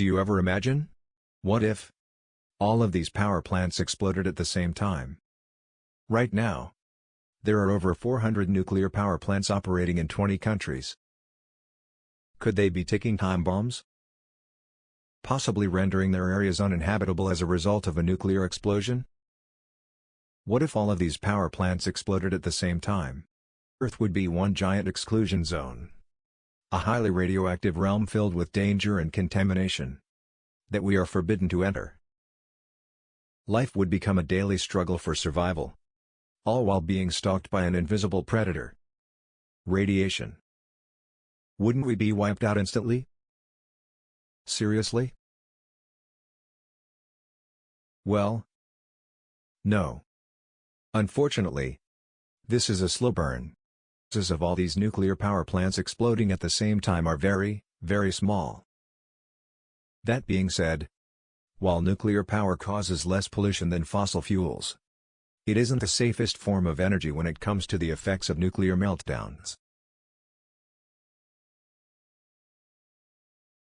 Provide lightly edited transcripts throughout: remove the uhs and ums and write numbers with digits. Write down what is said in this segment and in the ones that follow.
Do you ever imagine? What if all of these power plants exploded at the same time? Right now, there are over 400 nuclear power plants operating in 20 countries. Could they be ticking time bombs? Possibly rendering their areas uninhabitable as a result of a nuclear explosion? What if all of these power plants exploded at the same time? Earth would be one giant exclusion zone. A highly radioactive realm filled with danger and contamination that we are forbidden to enter. Life would become a daily struggle for survival, all while being stalked by an invisible predator. Radiation. Wouldn't we be wiped out instantly? Seriously? Well, no. Unfortunately, this is a slow burn. The chances of all these nuclear power plants exploding at the same time are very, very small. That being said, while nuclear power causes less pollution than fossil fuels, it isn't the safest form of energy when it comes to the effects of nuclear meltdowns.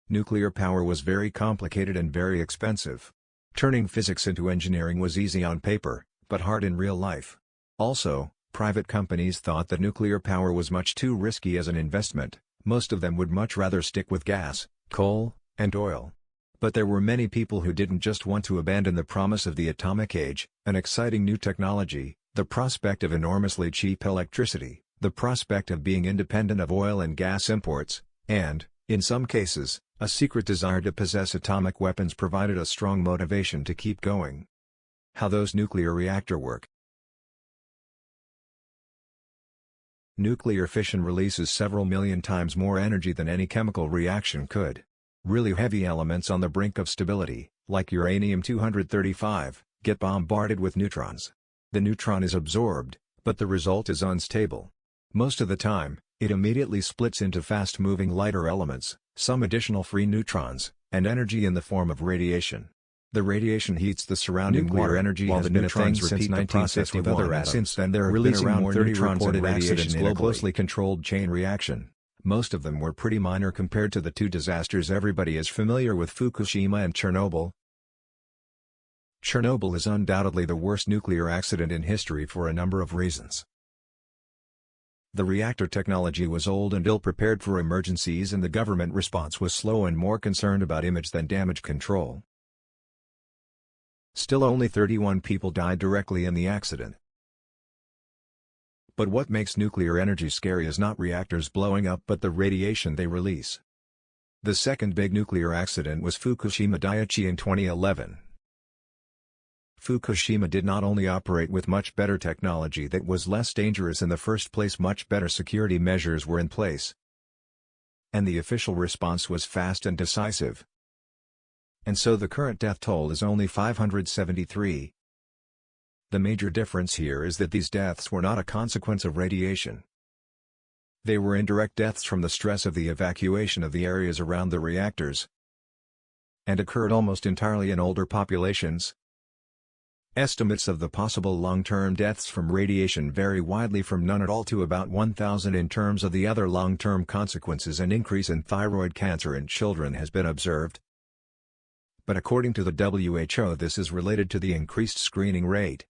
Nuclear power was very complicated and very expensive. Turning physics into engineering was easy on paper, but hard in real life. Also, private companies thought that nuclear power was much too risky as an investment. Most of them would much rather stick with gas, coal, and oil. But there were many people who didn't just want to abandon the promise of the atomic age, an exciting new technology, the prospect of enormously cheap electricity, the prospect of being independent of oil and gas imports, and, in some cases, a secret desire to possess atomic weapons provided a strong motivation to keep going. How those nuclear reactors work. Nuclear fission releases several million times more energy than any chemical reaction could. Really heavy elements on the brink of stability, like uranium-235, get bombarded with neutrons. The neutron is absorbed, but the result is unstable. Most of the time, it immediately splits into fast-moving lighter elements, some additional free neutrons, and energy in the form of radiation. The radiation heats the surrounding water. Energy has been a thing since 1951. Since then there have been around 30 reported accidents in a closely controlled chain reaction. Most of them were pretty minor compared to the two disasters everybody is familiar with: Fukushima and Chernobyl. Chernobyl is undoubtedly the worst nuclear accident in history for a number of reasons. The reactor technology was old and ill-prepared for emergencies, and the government response was slow and more concerned about image than damage control. Still, only 31 people died directly in the accident. But what makes nuclear energy scary is not reactors blowing up but the radiation they release. The second big nuclear accident was Fukushima Daiichi in 2011. Fukushima did not only operate with much better technology that was less dangerous in the first place, much better security measures were in place. And the official response was fast and decisive. And so the current death toll is only 573. The major difference here is that these deaths were not a consequence of radiation. They were indirect deaths from the stress of the evacuation of the areas around the reactors, and occurred almost entirely in older populations. Estimates of the possible long-term deaths from radiation vary widely from none at all to about 1,000. In terms of the other long-term consequences, an increase in thyroid cancer in children has been observed. But according to the WHO, this is related to the increased screening rate.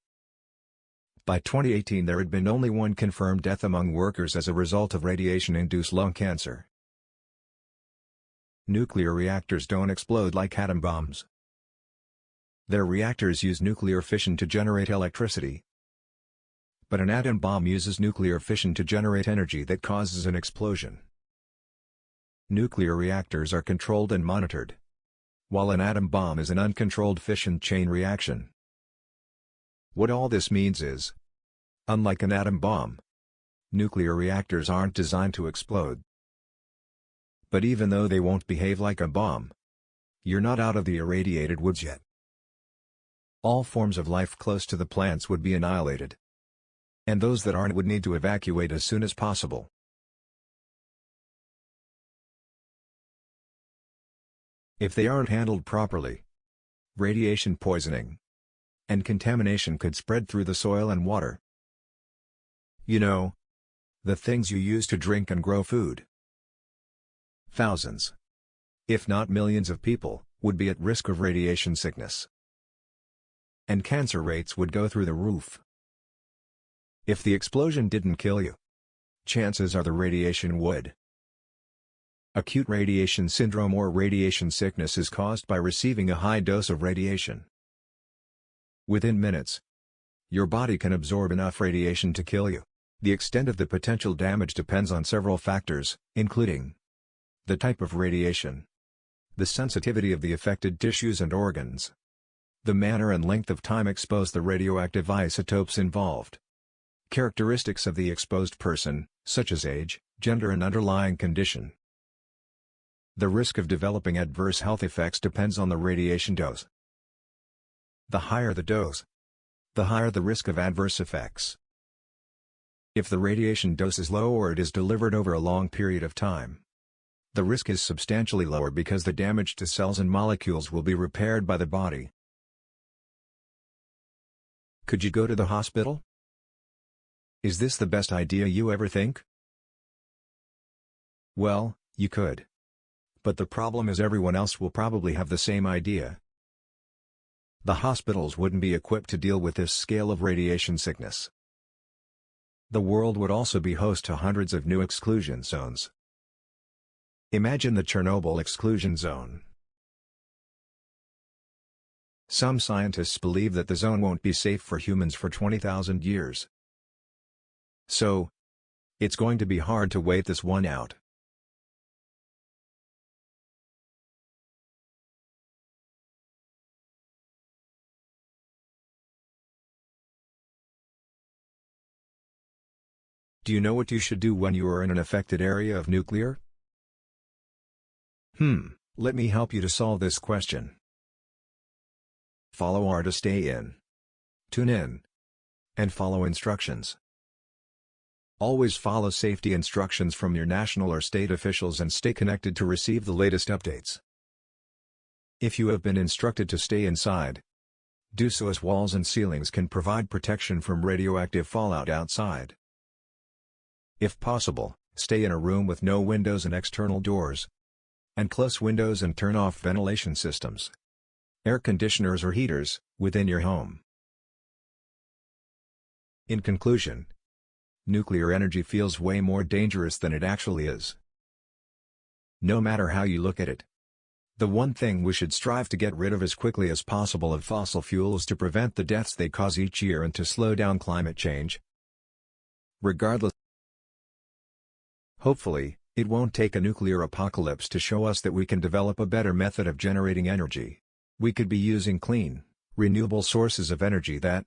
By 2018 there had been only one confirmed death among workers as a result of radiation-induced lung cancer. Nuclear reactors don't explode like atom bombs. Their reactors use nuclear fission to generate electricity. But an atom bomb uses nuclear fission to generate energy that causes an explosion. Nuclear reactors are controlled and monitored, while an atom bomb is an uncontrolled fission chain reaction. What all this means is, unlike an atom bomb, nuclear reactors aren't designed to explode. But even though they won't behave like a bomb, you're not out of the irradiated woods yet. All forms of life close to the plants would be annihilated. And those that aren't would need to evacuate as soon as possible. If they aren't handled properly, radiation poisoning and contamination could spread through the soil and water. You know, the things you use to drink and grow food. Thousands, if not millions of people, would be at risk of radiation sickness. And cancer rates would go through the roof. If the explosion didn't kill you, chances are the radiation would. Acute radiation syndrome or radiation sickness is caused by receiving a high dose of radiation. Within minutes, your body can absorb enough radiation to kill you. The extent of the potential damage depends on several factors, including the type of radiation, the sensitivity of the affected tissues and organs, the manner and length of time exposed to the radioactive isotopes involved, characteristics of the exposed person, such as age, gender and underlying condition. The risk of developing adverse health effects depends on the radiation dose. The higher the dose, the higher the risk of adverse effects. If the radiation dose is low or it is delivered over a long period of time, the risk is substantially lower because the damage to cells and molecules will be repaired by the body. Could you go to the hospital? Is this the best idea you ever think? Well, you could. But the problem is everyone else will probably have the same idea. The hospitals wouldn't be equipped to deal with this scale of radiation sickness. The world would also be host to hundreds of new exclusion zones. Imagine the Chernobyl exclusion zone. Some scientists believe that the zone won't be safe for humans for 20,000 years. So, it's going to be hard to wait this one out. Do you know what you should do when you are in an affected area of nuclear? Let me help you to solve this question. Follow R to stay in. Tune in. And follow instructions. Always follow safety instructions from your national or state officials and stay connected to receive the latest updates. If you have been instructed to stay inside, do so, as walls and ceilings can provide protection from radioactive fallout outside. If possible, stay in a room with no windows and external doors. And close windows and turn off ventilation systems, air conditioners or heaters, within your home. In conclusion, nuclear energy feels way more dangerous than it actually is. No matter how you look at it, the one thing we should strive to get rid of as quickly as possible of fossil fuels to prevent the deaths they cause each year and to slow down climate change. Regardless, hopefully, it won't take a nuclear apocalypse to show us that we can develop a better method of generating energy. We could be using clean, renewable sources of energy that,